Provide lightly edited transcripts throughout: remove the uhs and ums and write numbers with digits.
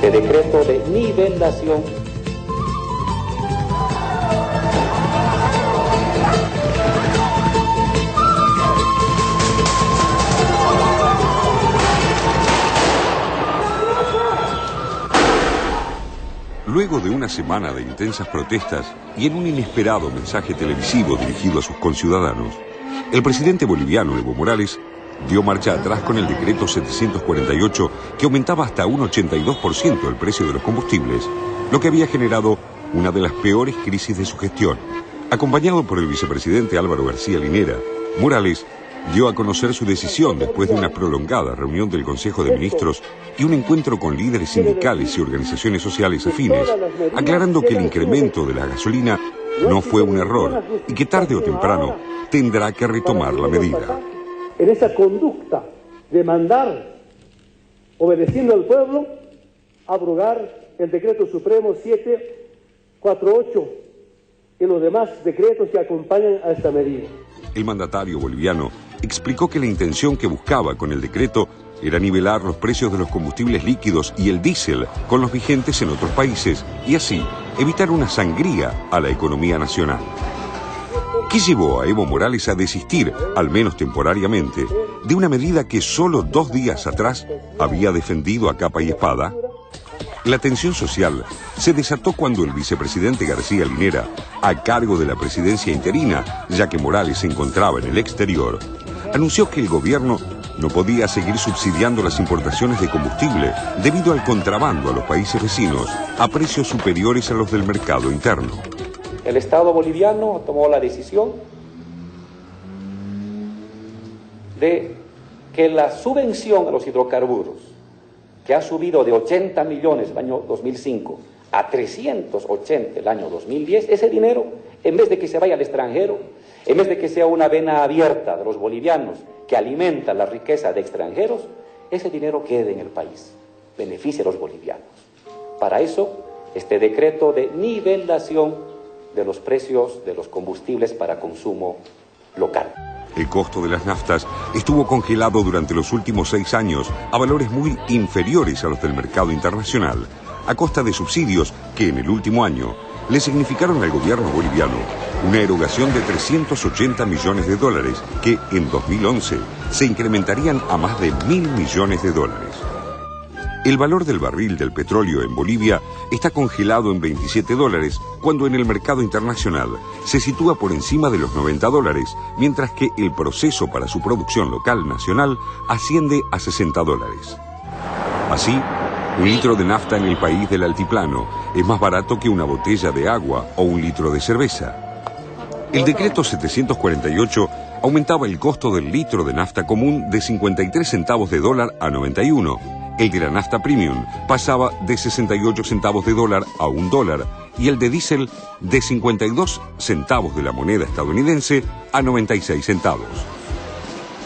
este decreto de nivelación Luego de una semana de intensas protestas y en un inesperado mensaje televisivo dirigido a sus conciudadanos, el presidente boliviano Evo Morales dio marcha atrás con el decreto 748 que aumentaba hasta un 82% el precio de los combustibles, lo que había generado una de las peores crisis de su gestión. Acompañado por el vicepresidente Álvaro García Linera, Morales dio a conocer su decisión después de una prolongada reunión del Consejo de Ministros y un encuentro con líderes sindicales y organizaciones sociales afines, aclarando que el incremento de la gasolina no fue un error y que tarde o temprano tendrá que retomar la medida. En esa conducta de mandar, obedeciendo al pueblo, abrogar el decreto supremo 748 y los demás decretos que acompañan a esta medida. El mandatario boliviano explicó que la intención que buscaba con el decreto era nivelar los precios de los combustibles líquidos y el diésel con los vigentes en otros países y así evitar una sangría a la economía nacional. ¿Qué llevó a Evo Morales a desistir, al menos temporariamente, de una medida que solo 2 días atrás había defendido a capa y espada? La tensión social se desató cuando el vicepresidente García Linera, a cargo de la presidencia interina, ya que Morales se encontraba en el exterior, anunció que el gobierno no podía seguir subsidiando las importaciones de combustible debido al contrabando a los países vecinos a precios superiores a los del mercado interno. El Estado boliviano tomó la decisión de que la subvención a los hidrocarburos, que ha subido de 80 millones el año 2005 a 380 el año 2010, ese dinero, en vez de que se vaya al extranjero, en vez de que sea una vena abierta de los bolivianos que alimenta la riqueza de extranjeros, ese dinero quede en el país, beneficie a los bolivianos. Para eso, este decreto de nivelación de los precios de los combustibles para consumo local. El costo de las naftas estuvo congelado durante los últimos 6 años a valores muy inferiores a los del mercado internacional, a costa de subsidios que en el último año le significaron al gobierno boliviano una erogación de 380 millones de dólares que en 2011 se incrementarían a más de 1.000 millones de dólares. El valor del barril del petróleo en Bolivia está congelado en 27 dólares, cuando en el mercado internacional se sitúa por encima de los 90 dólares, mientras que el proceso para su producción local nacional asciende a 60 dólares. Así, un litro de nafta en el país del altiplano es más barato que una botella de agua o un litro de cerveza. El decreto 748 aumentaba el costo del litro de nafta común de 53 centavos de dólar a 91. El de la nafta premium pasaba de 68 centavos de dólar a $1 y el de diésel de 52 centavos de la moneda estadounidense a 96 centavos.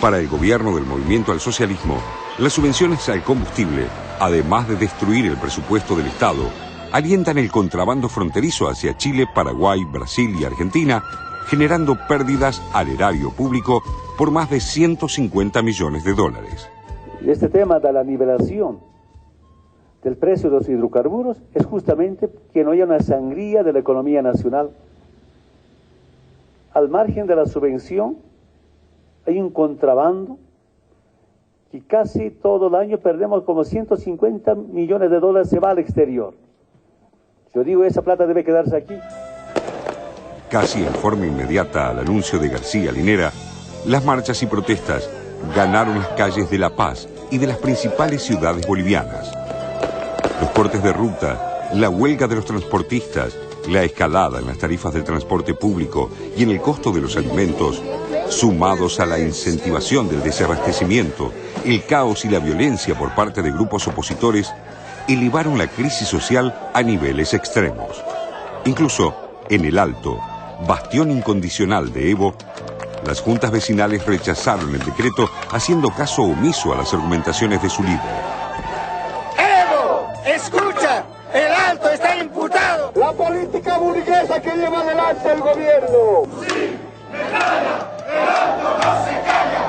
Para el gobierno del Movimiento al Socialismo, las subvenciones al combustible, además de destruir el presupuesto del Estado, alientan el contrabando fronterizo hacia Chile, Paraguay, Brasil y Argentina, generando pérdidas al erario público por más de 150 millones de dólares. Este tema de la nivelación del precio de los hidrocarburos es justamente que no haya una sangría de la economía nacional. Al margen de la subvención, hay un contrabando y casi todo el año perdemos como 150 millones de dólares, se va al exterior. Yo digo, esa plata debe quedarse aquí. Casi en forma inmediata al anuncio de García Linera, las marchas y protestas ganaron las calles de La Paz y de las principales ciudades bolivianas. Los cortes de ruta, la huelga de los transportistas, la escalada en las tarifas del transporte público y en el costo de los alimentos, sumados a la incentivación del desabastecimiento, el caos y la violencia por parte de grupos opositores, elevaron la crisis social a niveles extremos. Incluso en el Alto, bastión incondicional de Evo, las juntas vecinales rechazaron el decreto, haciendo caso omiso a las argumentaciones de su líder. ¡Evo! ¡Escucha! ¡El Alto está imputado! La política burguesa que lleva adelante el gobierno. ¡Sí! ¡Me calla! ¡El Alto no se calla!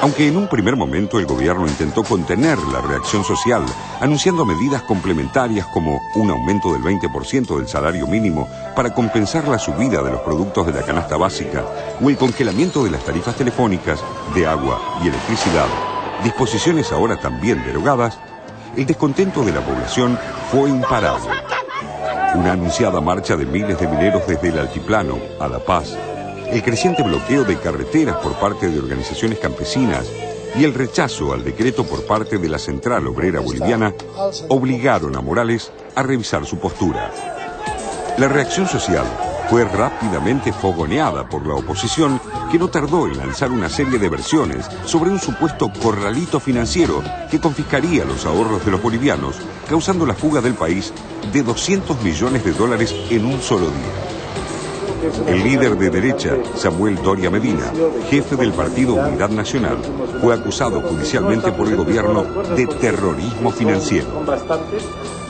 Aunque en un primer momento el gobierno intentó contener la reacción social, anunciando medidas complementarias como un aumento del 20% del salario mínimo para compensar la subida de los productos de la canasta básica o el congelamiento de las tarifas telefónicas, de agua y electricidad, disposiciones ahora también derogadas, el descontento de la población fue imparable. Una anunciada marcha de miles de mineros desde el altiplano a La Paz, el creciente bloqueo de carreteras por parte de organizaciones campesinas y el rechazo al decreto por parte de la Central Obrera Boliviana obligaron a Morales a revisar su postura. La reacción social fue rápidamente fogoneada por la oposición, que no tardó en lanzar una serie de versiones sobre un supuesto corralito financiero que confiscaría los ahorros de los bolivianos, causando la fuga del país de $200 millones en un solo día. El líder de derecha, Samuel Doria Medina, jefe del partido Unidad Nacional, fue acusado judicialmente por el gobierno de terrorismo financiero.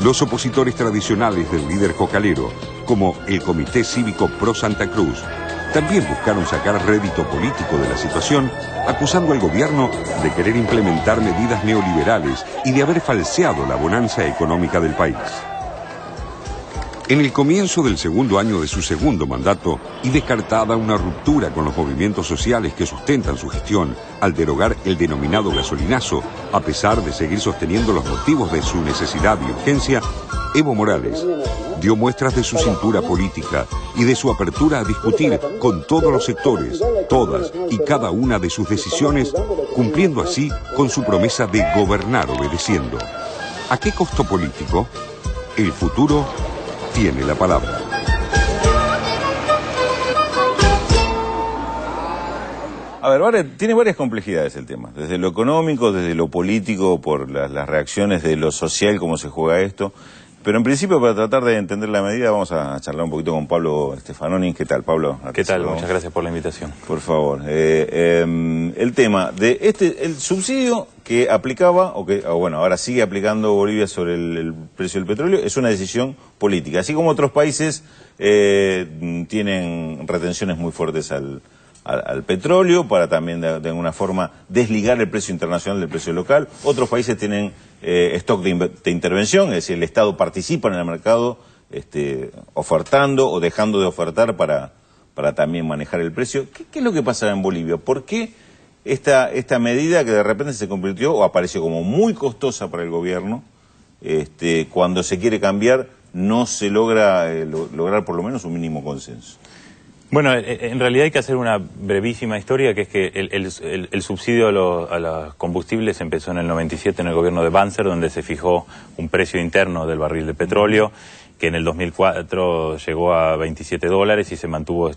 Los opositores tradicionales del líder cocalero, como el Comité Cívico Pro Santa Cruz, también buscaron sacar rédito político de la situación, acusando al gobierno de querer implementar medidas neoliberales y de haber falseado la bonanza económica del país. En el comienzo del segundo año de su segundo mandato, y descartada una ruptura con los movimientos sociales que sustentan su gestión al derogar el denominado gasolinazo, a pesar de seguir sosteniendo los motivos de su necesidad y urgencia, Evo Morales dio muestras de su cintura política y de su apertura a discutir con todos los sectores, todas y cada una de sus decisiones, cumpliendo así con su promesa de gobernar obedeciendo. ¿A qué costo político? El futuro tiene la palabra. A ver, tiene varias complejidades el tema, desde lo económico, desde lo político, por las reacciones de lo social, cómo se juega esto. Pero en principio, para tratar de entender la medida, vamos a charlar un poquito con Pablo Stefanoni. ¿Qué tal, Pablo? ¿Qué tal? Muchas gracias por la invitación. Por favor. El tema de el subsidio que aplicaba, bueno, ahora sigue aplicando Bolivia sobre el precio del petróleo, es una decisión política. Así como otros países tienen retenciones muy fuertes al petróleo para también de alguna forma desligar el precio internacional del precio local. Otros países tienen stock de intervención, es decir, el Estado participa en el mercado ofertando o dejando de ofertar para también manejar el precio. ¿Qué es lo que pasa en Bolivia? ¿Por qué esta medida que de repente se convirtió o apareció como muy costosa para el gobierno, cuando se quiere cambiar no se logra lograr por lo menos un mínimo consenso? Bueno, en realidad hay que hacer una brevísima historia, que es que el subsidio a los combustibles empezó en el 97 en el gobierno de Banzer, donde se fijó un precio interno del barril de petróleo, que en el 2004 llegó a $27 y se mantuvo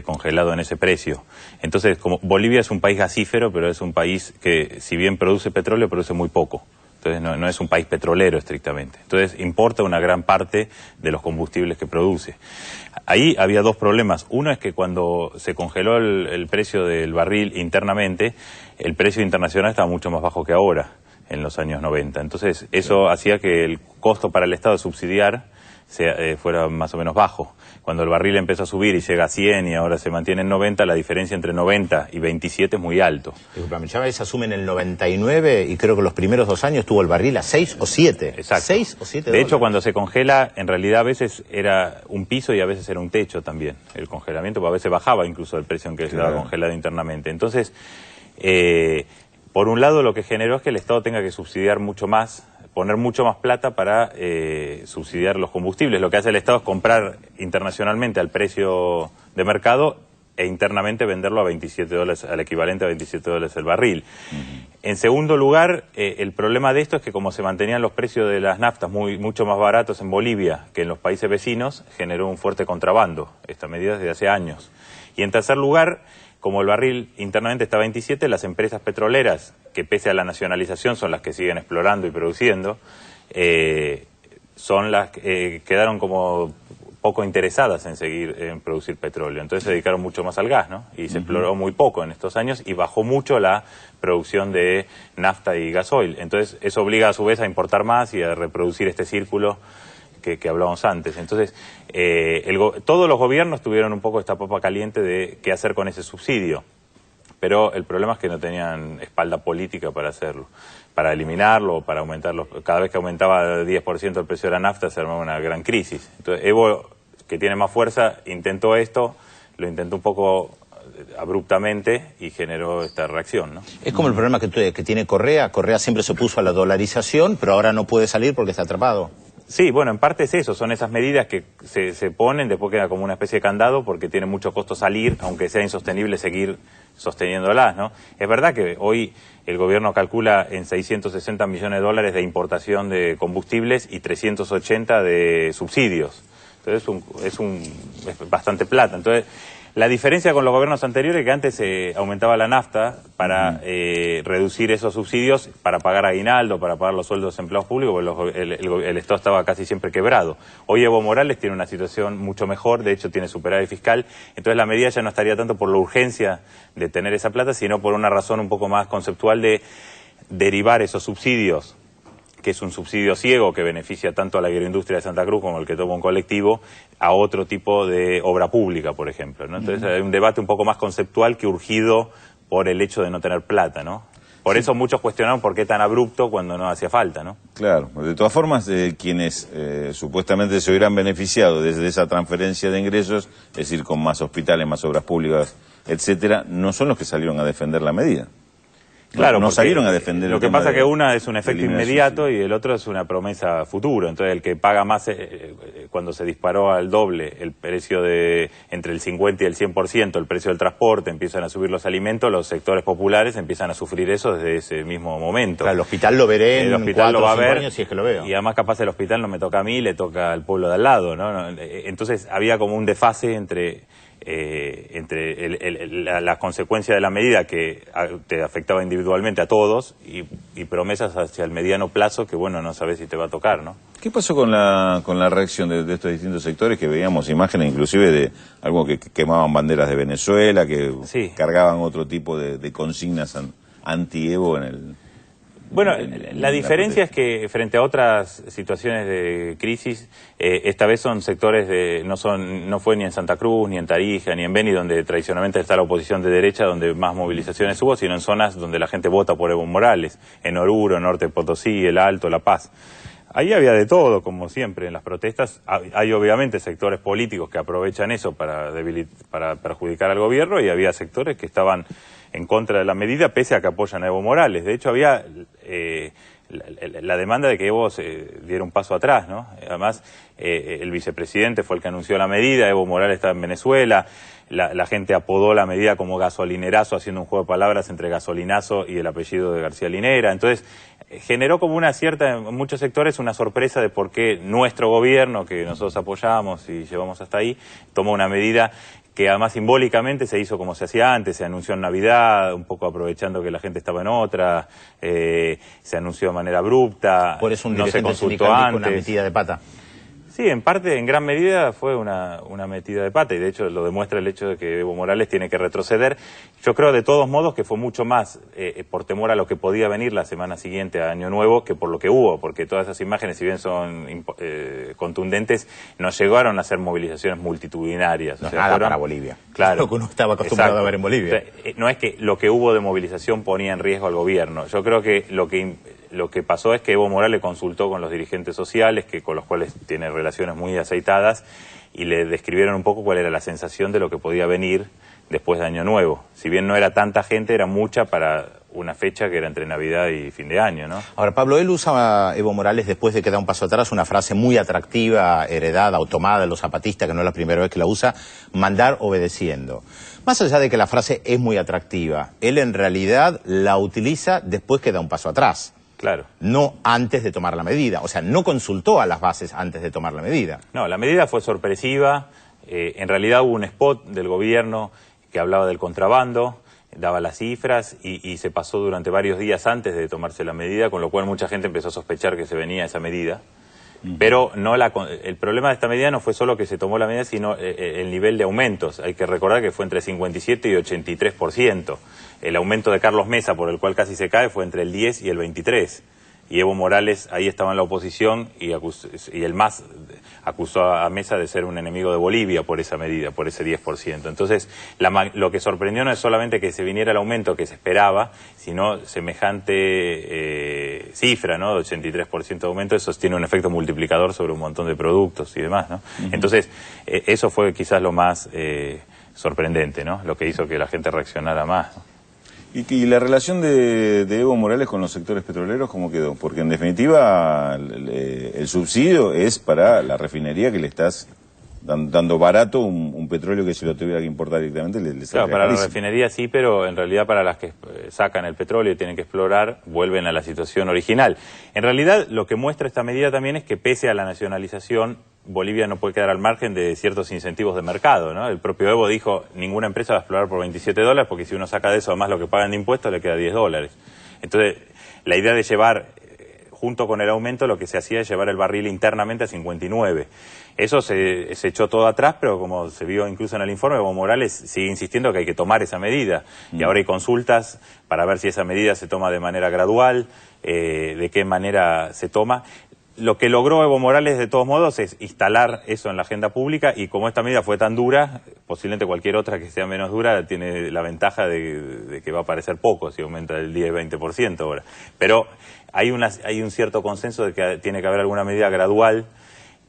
congelado en ese precio. Entonces, como Bolivia es un país gasífero, pero es un país que, si bien produce petróleo, produce muy poco. Entonces no es un país petrolero estrictamente. Entonces importa una gran parte de los combustibles que produce. Ahí había dos problemas. Uno es que cuando se congeló el precio del barril internamente, el precio internacional estaba mucho más bajo que ahora, en los años 90. Entonces eso hacía que el costo para el Estado de subsidiar fuera más o menos bajo. Cuando el barril empezó a subir y llega a 100 y ahora se mantiene en 90, la diferencia entre 90 y 27 es muy alto. Disculpame, Chávez asume en el 99 y creo que los primeros 2 años tuvo el barril a 6 o 7. Exacto. 6 o 7 De hecho, cuando se congela, en realidad a veces era un piso y a veces era un techo también. El congelamiento, a veces bajaba incluso el precio en que estaba congelado internamente. Entonces, por un lado lo que generó es que el Estado tenga que subsidiar mucho más, poner mucho más plata para subsidiar los combustibles. Lo que hace el Estado es comprar internacionalmente al precio de mercado e internamente venderlo a $27, al equivalente a $27 el barril. En segundo lugar, el problema de esto es que como se mantenían los precios de las naftas mucho más baratos en Bolivia que en los países vecinos, generó un fuerte contrabando, esta medida desde hace años. Y en tercer lugar, como el barril internamente está a 27, las empresas petroleras, que pese a la nacionalización son las que siguen explorando y produciendo, son las que quedaron como poco interesadas en seguir en producir petróleo. Entonces se dedicaron mucho más al gas, ¿no? Y se exploró muy poco en estos años y bajó mucho la producción de nafta y gasoil. Entonces eso obliga a su vez a importar más y a reproducir este círculo que hablábamos antes. Entonces, todos los gobiernos tuvieron un poco esta papa caliente de qué hacer con ese subsidio. pero el problema es que no tenían espalda política para hacerlo, para eliminarlo o para aumentarlo. Cada vez que aumentaba 10% el precio de la nafta se armaba una gran crisis. Entonces Evo, que tiene más fuerza, intentó esto, lo intentó un poco abruptamente y generó esta reacción, ¿no? Es como el problema que tiene Correa. Correa siempre se opuso a la dolarización, pero ahora no puede salir porque está atrapado. Sí, bueno, en parte es eso, son esas medidas que se ponen, después queda como una especie de candado porque tiene mucho costo salir, aunque sea insostenible seguir sosteniéndolas, ¿no? Es verdad que hoy el gobierno calcula en 660 millones de dólares de importación de combustibles y 380 de subsidios. Entonces es bastante plata. Entonces, la diferencia con los gobiernos anteriores es que antes se aumentaba la nafta para reducir esos subsidios, para pagar aguinaldo, para pagar los sueldos de empleados públicos, porque el Estado estaba casi siempre quebrado. Hoy Evo Morales tiene una situación mucho mejor, de hecho tiene superávit fiscal, entonces la medida ya no estaría tanto por la urgencia de tener esa plata, sino por una razón un poco más conceptual de derivar esos subsidios, que es un subsidio ciego que beneficia tanto a la agroindustria de Santa Cruz como el que toma un colectivo, a otro tipo de obra pública, por ejemplo, ¿no? Entonces hay un debate un poco más conceptual que urgido por el hecho de no tener plata, ¿no? Por eso muchos cuestionaron por qué tan abrupto cuando no hacía falta, ¿no? Claro, de todas formas, quienes supuestamente se hubieran beneficiado desde esa transferencia de ingresos, es decir, con más hospitales, más obras públicas, etcétera, no son los que salieron a defender la medida. Claro, no salieron a defender. Lo que pasa es que una es un efecto inmediato y el otro es una promesa futuro. Entonces el que paga más, cuando se disparó al doble el precio de entre el 50 y el 100%, el precio del transporte, empiezan a subir los alimentos, los sectores populares empiezan a sufrir eso desde ese mismo momento. Claro, el hospital lo veré el hospital 4 lo va o 5 a ver, años si es que lo veo. Y además capaz el hospital no me toca a mí, le toca al pueblo de al lado, ¿no? Entonces había como un desfase entre la consecuencia de la medida que te afectaba individualmente a todos y promesas hacia el mediano plazo que, bueno, no sabes si te va a tocar, ¿no? ¿Qué pasó con la reacción de estos distintos sectores que veíamos imágenes inclusive de algo que quemaban banderas de Venezuela, que cargaban otro tipo de consignas anti-Evo en el... Bueno, la diferencia es que frente a otras situaciones de crisis, esta vez son sectores no fue ni en Santa Cruz, ni en Tarija, ni en Beni, donde tradicionalmente está la oposición de derecha, donde más movilizaciones hubo, sino en zonas donde la gente vota por Evo Morales, en Oruro, Norte de Potosí, El Alto, La Paz. Ahí había de todo, como siempre, en las protestas. Hay obviamente sectores políticos que aprovechan eso para perjudicar al gobierno y había sectores que estaban en contra de la medida, pese a que apoyan a Evo Morales. De hecho, había la demanda de que Evo se diera un paso atrás, ¿no? Además, el vicepresidente fue el que anunció la medida, Evo Morales está en Venezuela, la gente apodó la medida como gasolinerazo, haciendo un juego de palabras entre gasolinazo y el apellido de García Linera. Entonces, generó como una cierta, en muchos sectores, una sorpresa de por qué nuestro gobierno, que nosotros apoyamos y llevamos hasta ahí, tomó una medida que además simbólicamente se hizo como se hacía antes, se anunció en Navidad, un poco aprovechando que la gente estaba en otra, se anunció de manera abrupta, por eso un no se consultó antes. Con una metida de pata. Sí, en parte, en gran medida, fue una metida de pata y de hecho lo demuestra el hecho de que Evo Morales tiene que retroceder. Yo creo de todos modos que fue mucho más por temor a lo que podía venir la semana siguiente a Año Nuevo que por lo que hubo, porque todas esas imágenes, si bien son contundentes, no llegaron a ser movilizaciones multitudinarias. No, o sea, nada para Bolivia. Claro. Lo que uno estaba acostumbrado a ver en Bolivia. O sea, no es que lo que hubo de movilización ponía en riesgo al gobierno. Yo creo que lo que pasó es que Evo Morales consultó con los dirigentes sociales, con los cuales tiene relaciones muy aceitadas, y le describieron un poco cuál era la sensación de lo que podía venir después de Año Nuevo. Si bien no era tanta gente, era mucha para una fecha que era entre Navidad y fin de año, ¿no? Ahora, Pablo, él usa, Evo Morales, después de que da un paso atrás, una frase muy atractiva, heredada o tomada de los zapatistas, que no es la primera vez que la usa, mandar obedeciendo. Más allá de que la frase es muy atractiva, él en realidad la utiliza después que da un paso atrás. Claro. No antes de tomar la medida. O sea, no consultó a las bases antes de tomar la medida. No, la medida fue sorpresiva. En realidad hubo un spot del gobierno que hablaba del contrabando, daba las cifras y se pasó durante varios días antes de tomarse la medida, con lo cual mucha gente empezó a sospechar que se venía esa medida. Pero no el problema de esta medida no fue solo que se tomó la medida, sino el nivel de aumentos. Hay que recordar que fue entre 57 y 83%. El aumento de Carlos Mesa, por el cual casi se cae, fue entre el 10 y el 23%. y Evo Morales ahí estaba en la oposición y el MAS acusó a Mesa de ser un enemigo de Bolivia por esa medida, por ese 10%. Entonces, lo que sorprendió no es solamente que se viniera el aumento que se esperaba, sino semejante cifra, ¿no? De 83% de aumento. Eso tiene un efecto multiplicador sobre un montón de productos y demás, ¿no? Entonces, eso fue quizás lo más sorprendente, ¿no? Lo que hizo que la gente reaccionara más, ¿no? ¿Y la relación de Evo Morales con los sectores petroleros cómo quedó? Porque en definitiva el subsidio es para la refinería que le estás dando barato un petróleo que si lo tuviera que importar directamente le claro, para carísimo. la refinería sí, pero en realidad para las que sacan el petróleo y tienen que explorar, vuelven a la situación original. En realidad lo que muestra esta medida también es que pese a la nacionalización, Bolivia no puede quedar al margen de ciertos incentivos de mercado, ¿no? El propio Evo dijo, ninguna empresa va a explorar por $27, porque si uno saca de eso además lo que pagan de impuestos le queda $10. Entonces, la idea de llevar, junto con el aumento, lo que se hacía es llevar el barril internamente a 59. Eso se echó todo atrás, pero como se vio incluso en el informe, Evo Morales sigue insistiendo que hay que tomar esa medida. Y ahora hay consultas para ver si esa medida se toma de manera gradual, de qué manera se toma. Lo que logró Evo Morales, de todos modos, es instalar eso en la agenda pública, y como esta medida fue tan dura, posiblemente cualquier otra que sea menos dura tiene la ventaja de que va a parecer poco si aumenta el 10-20% ahora. Pero hay un cierto consenso de que tiene que haber alguna medida gradual.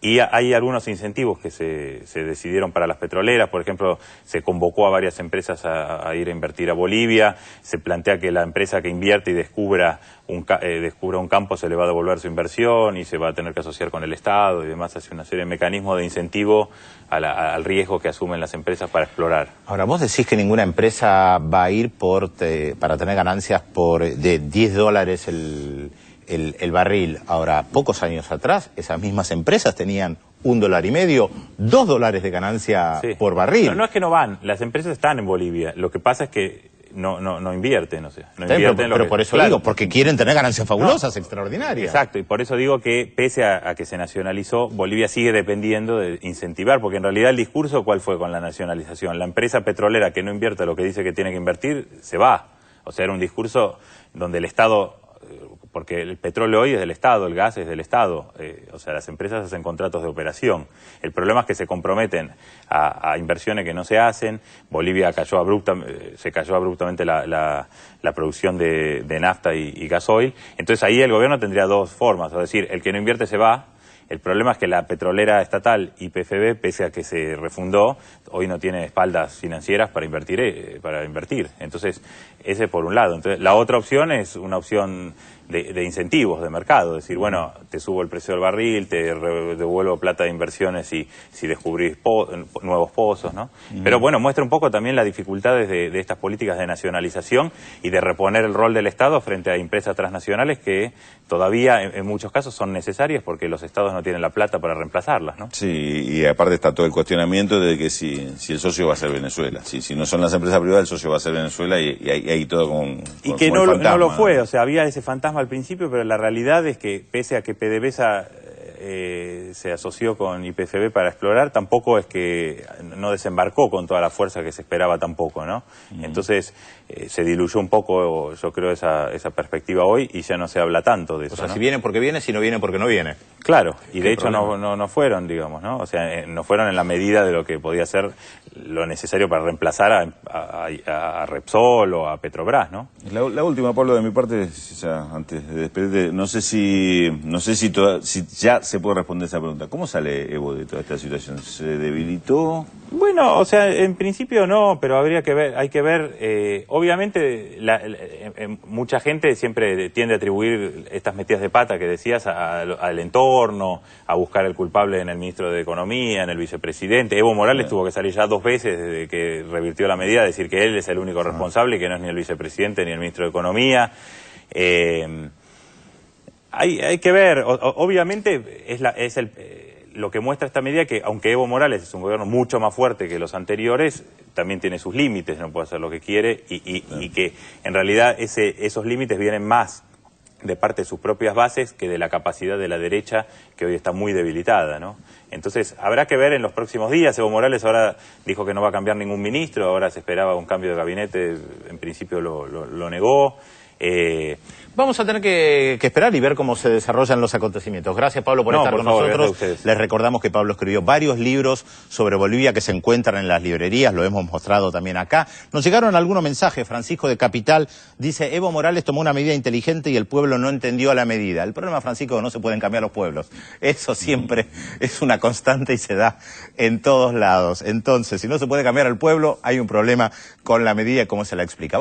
Y hay algunos incentivos que se decidieron para las petroleras. Por ejemplo, se convocó a varias empresas a ir a invertir a Bolivia. Se plantea que la empresa que invierte y descubra un campo se le va a devolver su inversión y se va a tener que asociar con el Estado y demás. Hace una serie de mecanismos de incentivo al riesgo que asumen las empresas para explorar. Ahora, vos decís que ninguna empresa va a ir para tener ganancias de $10 el barril. Ahora, pocos años atrás, esas mismas empresas tenían $1.50, $2 de ganancia por barril. No es que no van, las empresas están en Bolivia. Lo que pasa es que no invierten, o sea, pero por eso digo, porque quieren tener ganancias fabulosas, extraordinarias. Exacto, y por eso digo que pese a que se nacionalizó, Bolivia sigue dependiendo de incentivar, porque en realidad el discurso, ¿cuál fue con la nacionalización? La empresa petrolera que no invierte lo que dice que tiene que invertir, se va. O sea, era un discurso donde el Estado, porque el petróleo hoy es del Estado, el gas es del Estado, o sea, las empresas hacen contratos de operación. El problema es que se comprometen a inversiones que no se hacen. Bolivia se cayó abruptamente la producción de nafta y gasoil. Entonces ahí el gobierno tendría dos formas, es decir, el que no invierte se va. El problema es que la petrolera estatal YPFB, pese a que se refundó, hoy no tiene espaldas financieras para invertir. Entonces, ese por un lado. Entonces, la otra opción es una opción de incentivos de mercado, es decir, bueno, te subo el precio del barril, te devuelvo plata de inversiones si descubrís nuevos pozos, ¿no? Pero bueno, muestra un poco también las dificultades de estas políticas de nacionalización y de reponer el rol del Estado frente a empresas transnacionales que todavía en muchos casos son necesarias porque los Estados no tienen la plata para reemplazarlas, ¿no? Sí, y aparte está todo el cuestionamiento de que si el socio va a ser Venezuela. Si no son las empresas privadas, el socio va a ser Venezuela y hay todo con y que no lo fue, o sea, había ese fantasma al principio, pero la realidad es que pese a que PDVSA se asoció con YPFB para explorar, tampoco es que no desembarcó con toda la fuerza que se esperaba tampoco, ¿no? Entonces se diluyó un poco, yo creo, esa perspectiva hoy y ya no se habla tanto de eso. O sea, ¿no? si vienen porque viene, si no vienen porque no viene. Claro, y de hecho no fueron, digamos, ¿no? O sea, no fueron en la medida de lo que podía ser lo necesario para reemplazar a Repsol o a Petrobras, ¿no? La última, Pablo, de mi parte, ya antes de despedirte, no sé si ya se puede responder esa pregunta. ¿Cómo sale Evo de toda esta situación? ¿Se debilitó? Bueno, o sea, en principio no, pero hay que ver, obviamente mucha gente siempre tiende a atribuir estas metidas de pata que decías al entorno, a buscar el culpable en el ministro de Economía, en el vicepresidente. Evo Morales tuvo que salir ya 2 veces desde que revirtió la medida, decir que él es el único responsable y que no es ni el vicepresidente ni el ministro de Economía. Hay que ver, obviamente lo que muestra esta medida que, aunque Evo Morales es un gobierno mucho más fuerte que los anteriores, también tiene sus límites, no puede hacer lo que quiere y que en realidad esos límites vienen más de parte de sus propias bases que de la capacidad de la derecha, que hoy está muy debilitada, ¿no? Entonces, habrá que ver en los próximos días. Evo Morales ahora dijo que no va a cambiar ningún ministro, ahora se esperaba un cambio de gabinete, en principio lo negó. Vamos a tener que esperar y ver cómo se desarrollan los acontecimientos. Gracias, Pablo, por estar con nosotros. Les recordamos que Pablo escribió varios libros sobre Bolivia que se encuentran en las librerías, lo hemos mostrado también acá. Nos llegaron algunos mensajes. Francisco de Capital dice: Evo Morales tomó una medida inteligente y el pueblo no entendió la medida. El problema, Francisco, es que no se pueden cambiar los pueblos. Eso siempre es una constante y se da en todos lados. Entonces, si no se puede cambiar al pueblo, hay un problema con la medida y cómo se la explica.